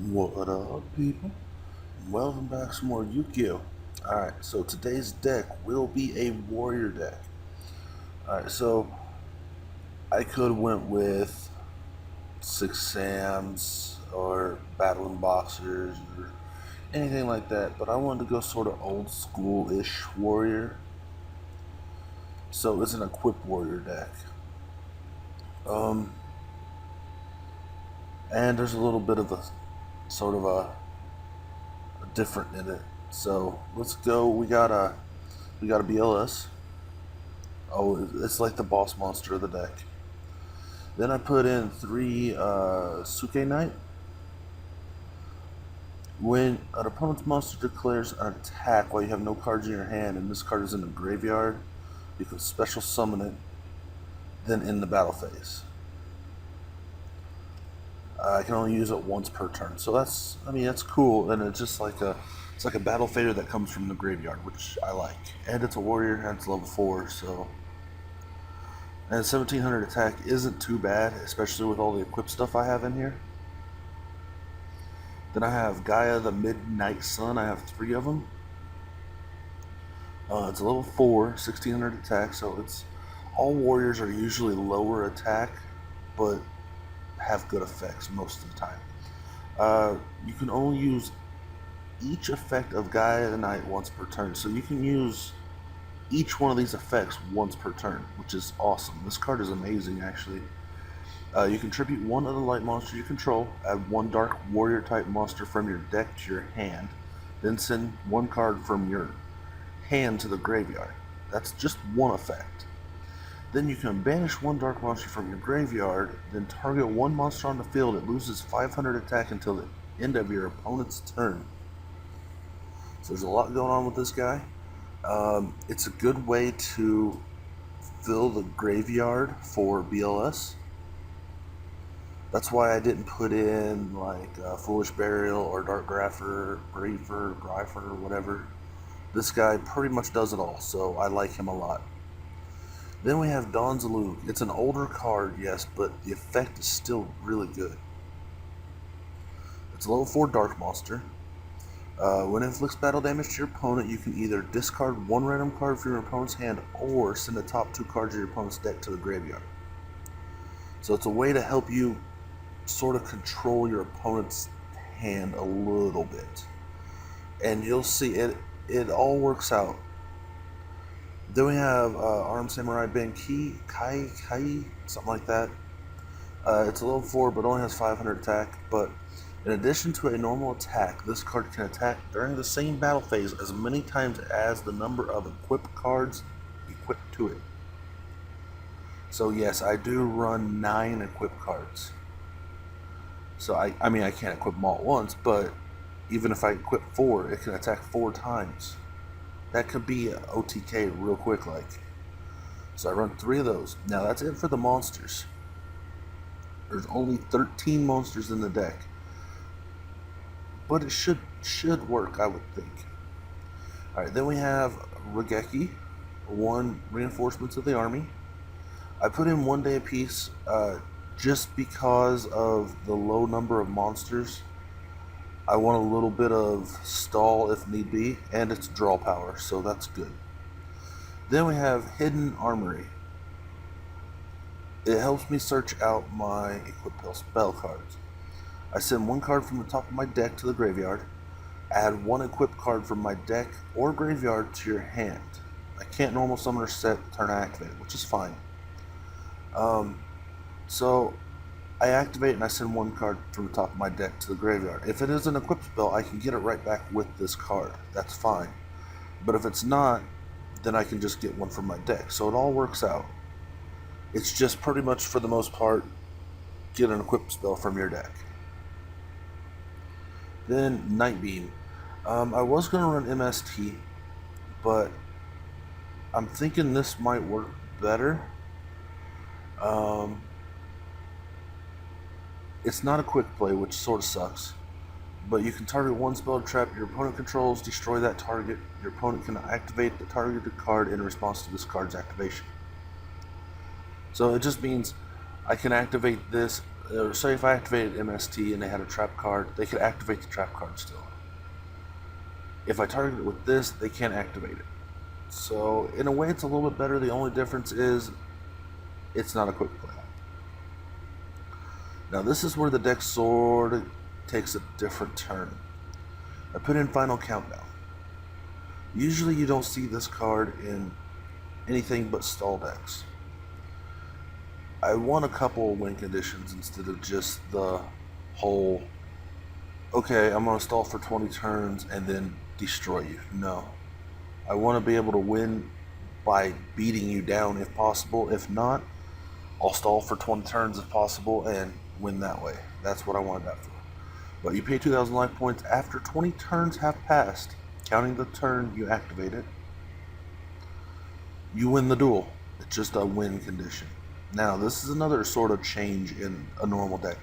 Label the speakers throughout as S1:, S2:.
S1: What up, people? Welcome back to some more Yu-Gi-Oh! Alright, so today's deck will be a warrior deck. Alright, so I could have went with Six Sams or Battling Boxers or anything like that, but I wanted to go sort of old school-ish warrior. So it's an equipped warrior deck. And there's a little bit of a sort of a different in it. So let's go. We got a BLS. Oh, it's like the boss monster of the deck. Then I put in three Suke Knight. When an opponent's monster declares an attack while you have no cards in your hand and this card is in the graveyard, you can special summon it, then in the battle phase. I can only use it once per turn, so that's cool, and it's just like it's like a battle fader that comes from the graveyard, which I like. And it's a warrior, and it's level 4, so. And 1700 attack isn't too bad, especially with all the equipped stuff I have in here. Then I have Gaia the Midnight Sun. I have 3 of them. It's a level 4, 1600 attack, so it's all warriors are usually lower attack, but have good effects most of the time. You can only use each effect of Gaia the Night once per turn, so you can use each one of these effects once per turn, which is awesome. This card is amazing, actually. You contribute 1 other light monster you control, add 1 dark warrior type monster from your deck to your hand, then send 1 card from your hand to the graveyard. That's just 1 effect. Then you can banish 1 dark monster from your graveyard, then target 1 monster on the field. It loses 500 attack until the end of your opponent's turn. So there's a lot going on with this guy. It's a good way to fill the graveyard for BLS. That's why I didn't put in like Foolish Burial or Dark Graffer, Griefer, or whatever. This guy pretty much does it all, so I like him a lot. Then we have Zaloog. It's an older card, yes, but the effect is still really good. It's a level 4 dark monster. When it inflicts battle damage to your opponent, you can either discard 1 random card from your opponent's hand or send the top 2 cards of your opponent's deck to the graveyard. So it's a way to help you sort of control your opponent's hand a little bit. And you'll see it all works out. Then we have Armed Samurai Benki, Kai, something like that. It's a level 4, but only has 500 attack. But in addition to a normal attack, this card can attack during the same battle phase as many times as the number of equipped cards equipped to it. So yes, I do run 9 equipped cards. So I can't equip them all at once, but even if I equip 4, it can attack 4 times. That could be OTK real quick, like. So I run 3 of those. Now that's it for the monsters. There's only 13 monsters in the deck, but it should work, I would think. All right, then we have Righetti, 1 reinforcements of the army. I put in 1 day apiece, just because of the low number of monsters. I want a little bit of stall if need be, and it's draw power, so that's good. Then we have Hidden Armory. It helps me search out my equipped spell cards. I send 1 card from the top of my deck to the graveyard, add 1 equipped card from my deck or graveyard to your hand. I can't normal summon or set turn activated, which is fine. So I activate and I send 1 card from the top of my deck to the graveyard. If it is an equipped spell, I can get it right back with this card. That's fine. But if it's not, then I can just get 1 from my deck. So it all works out. It's just pretty much, for the most part, get an equipped spell from your deck. Then Night Beam. I was going to run MST, but I'm thinking this might work better. It's not a quick play, which sort of sucks, but you can target 1 spell trap your opponent controls, destroy that target. Your opponent can activate the targeted card in response to this card's activation. So it just means I can activate this, say if I activated MST and they had a trap card, they could activate the trap card still. If I target it with this, they can't activate it. So in a way it's a little bit better. The only difference is it's not a quick play. Now this is where the deck sort of takes a different turn. I put in Final Countdown. Usually you don't see this card in anything but stall decks. I want a couple win conditions instead of just the whole, okay, I'm going to stall for 20 turns and then destroy you. No. I want to be able to win by beating you down if possible. If not, I'll stall for 20 turns if possible and win that way. That's what I wanted that for. But you pay 2,000 life points after 20 turns have passed, counting the turn you activate it. You win the duel. It's just a win condition. Now, this is another sort of change in a normal deck.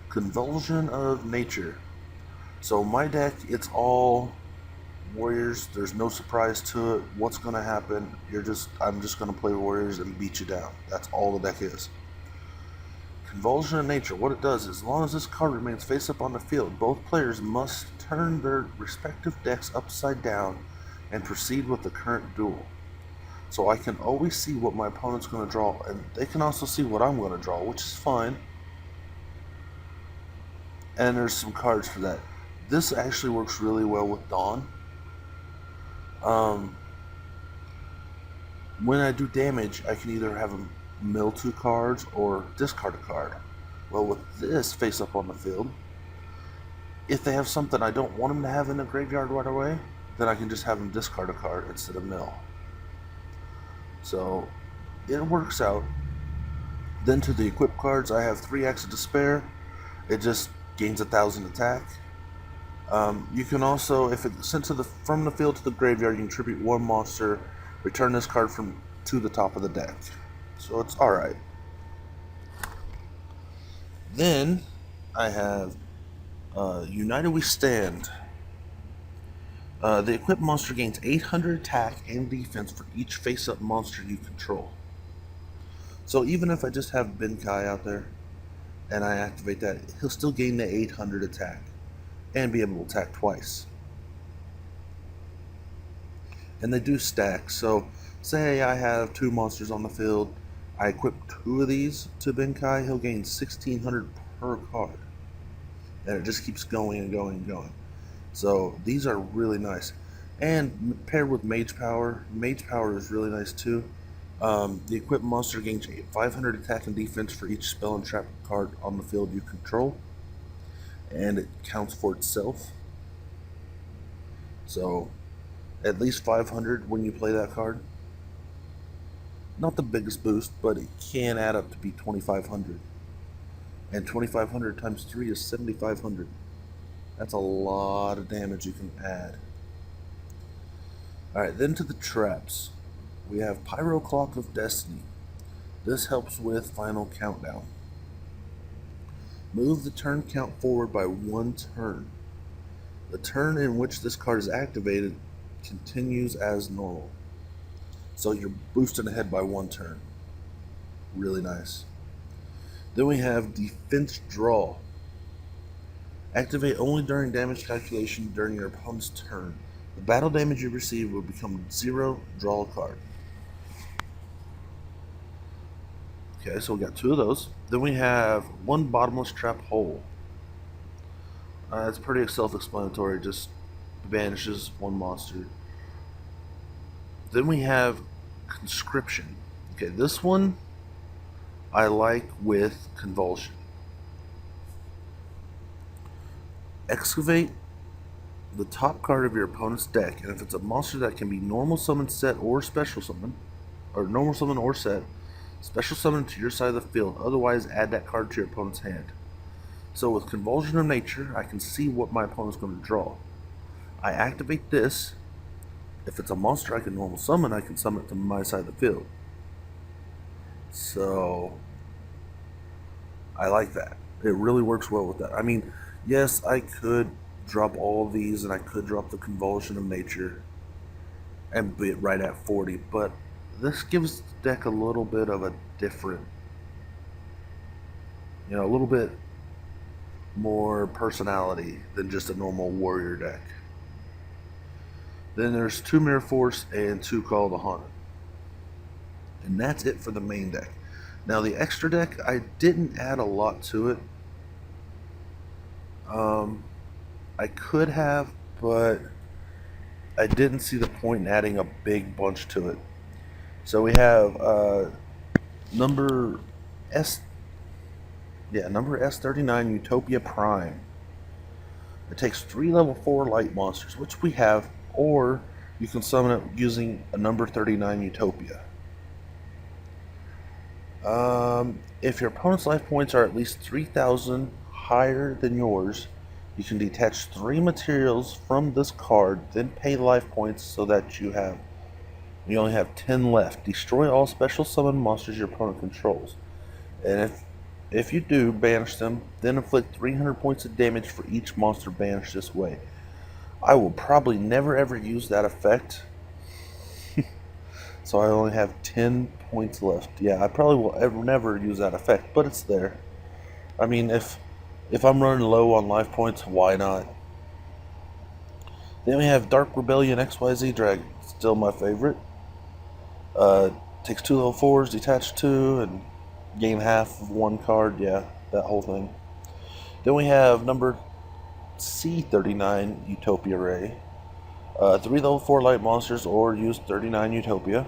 S1: Convulsion of Nature. So my deck, it's all warriors. There's no surprise to it. What's going to happen? I'm just going to play warriors and beat you down. That's all the deck is. Convulsion of Nature, what it does is, as long as this card remains face up on the field, both players must turn their respective decks upside down and proceed with the current duel. So I can always see what my opponent's going to draw, and they can also see what I'm going to draw, which is fine. And there's some cards for that. This actually works really well with Dawn. When I do damage, I can either have them mill 2 cards or discard a card. Well, with this face up on the field, if they have something I don't want them to have in the graveyard right away, then I can just have them discard a card instead of mill. So it works out. Then to the equip cards, I have 3 Acts of Despair. It just gains 1,000 attack. You can also, if it's sent from the field to the graveyard, you can tribute 1 monster, return this card to the top of the deck. So it's alright. Then I have United We Stand. The equipped monster gains 800 attack and defense for each face-up monster you control. So even if I just have Benkai out there and I activate that, he'll still gain the 800 attack and be able to attack twice. And they do stack. So say I have 2 monsters on the field, I equip 2 of these to Benkai, he'll gain 1,600 per card. And it just keeps going and going and going. So these are really nice. And paired with Mage Power is really nice too. The equipped monster gains 500 attack and defense for each spell and trap card on the field you control. And it counts for itself. So at least 500 when you play that card. Not the biggest boost, but it can add up to be 2,500. And 2,500 times 3 is 7,500. That's a lot of damage you can add. Alright, then to the traps. We have Pyro Clock of Destiny. This helps with Final Countdown. Move the turn count forward by 1 turn. The turn in which this card is activated continues as normal. So you're boosting ahead by 1 turn. Really nice. Then we have Defense Draw. Activate only during damage calculation during your opponent's turn. The battle damage you receive will become 0, draw a card. Okay, so we got 2 of those. Then we have 1 Bottomless Trap Hole. It's pretty self-explanatory, just banishes 1 monster. Then we have Conscription. Okay, this one I like with Convulsion. Excavate the top card of your opponent's deck, and if it's a monster that can be normal summon, set, or special summon, or normal summon or set, special summon to your side of the field, otherwise add that card to your opponent's hand. So with Convulsion of Nature, I can see what my opponent's going to draw. I activate this. If it's a monster I can normal summon, I can summon it to my side of the field. So I like that. It really works well with that. I mean, yes, I could drop all of these and I could drop the Convulsion of Nature and be it right at 40, but this gives the deck a little bit of a different You know, a little bit more personality than just a normal warrior deck. Then there's 2 Mirror Force and 2 Call of the Haunted. And that's it for the main deck. Now the extra deck, I didn't add a lot to it. I could have, but I didn't see the point in adding a big bunch to it. So we have number S39 Utopia Prime. It takes 3 level 4 light monsters, which we have, or you can summon it using a number 39 Utopia. If your opponent's life points are at least 3,000 higher than yours, you can detach 3 materials from this card, then pay life points so that you only have 10 left. Destroy all special summon monsters your opponent controls. And if you do, banish them, then inflict 300 points of damage for each monster banished this way. I will probably never ever use that effect. So I only have 10 points left. Yeah, I probably will never use that effect, but it's there. I mean, if I'm running low on life points, why not? Then we have Dark Rebellion XYZ Dragon. Still my favorite. Takes 2 level 4s, detach 2, and gain half of 1 card. Yeah, that whole thing. Then we have number C39 Utopia Ray. 3 level 4 light monsters, or use 39 Utopia.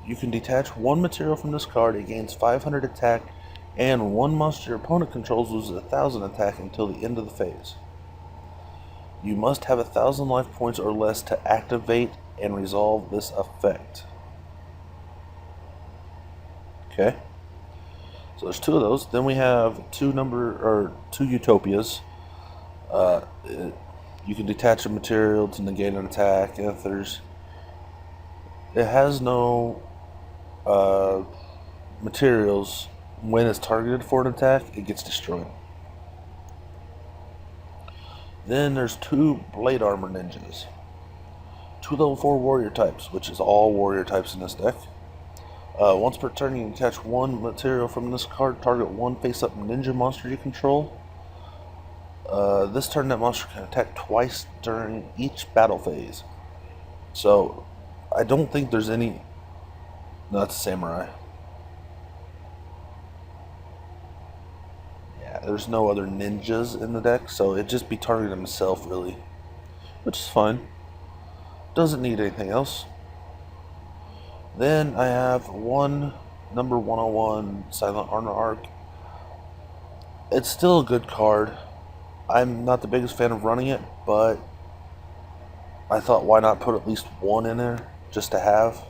S1: You can detach 1 material from this card. It gains 500 attack, and 1 monster your opponent controls loses 1,000 attack until the end of the phase. You must have 1,000 life points or less to activate and resolve this effect. Okay. So there's 2 of those. Then we have 2 Utopias. You can detach a material to negate an attack. It has no materials. When it's targeted for an attack, it gets destroyed. Then there's 2 Blade Armor Ninjas. 2 level 4 warrior types, which is all warrior types in this deck. Once per turn, you can detach 1 material from this card. Target 1 face-up ninja monster you control. This turn, that monster can attack twice during each battle phase. So, I don't think there's any... No, that's a samurai. Yeah, there's no other ninjas in the deck, so it'd just be targeting himself, really. Which is fine. Doesn't need anything else. Then I have number 101 Silent Armor Arc. It's still a good card. I'm not the biggest fan of running it, but I thought, why not put at least 1 in there just to have.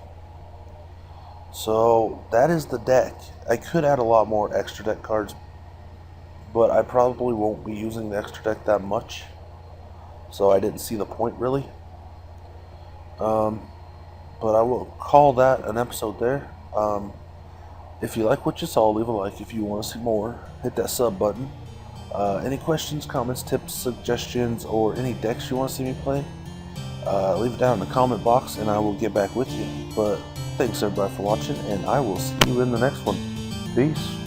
S1: So that is the deck. I could add a lot more extra deck cards, but I probably won't be using the extra deck that much, so I didn't see the point really. But I will call that an episode there. If you like what you saw, leave a like. If you want to see more, hit that sub button. Any questions, comments, tips, suggestions, or any decks you want to see me play, leave it down in the comment box and I will get back with you. But thanks everybody for watching, and I will see you in the next one. Peace.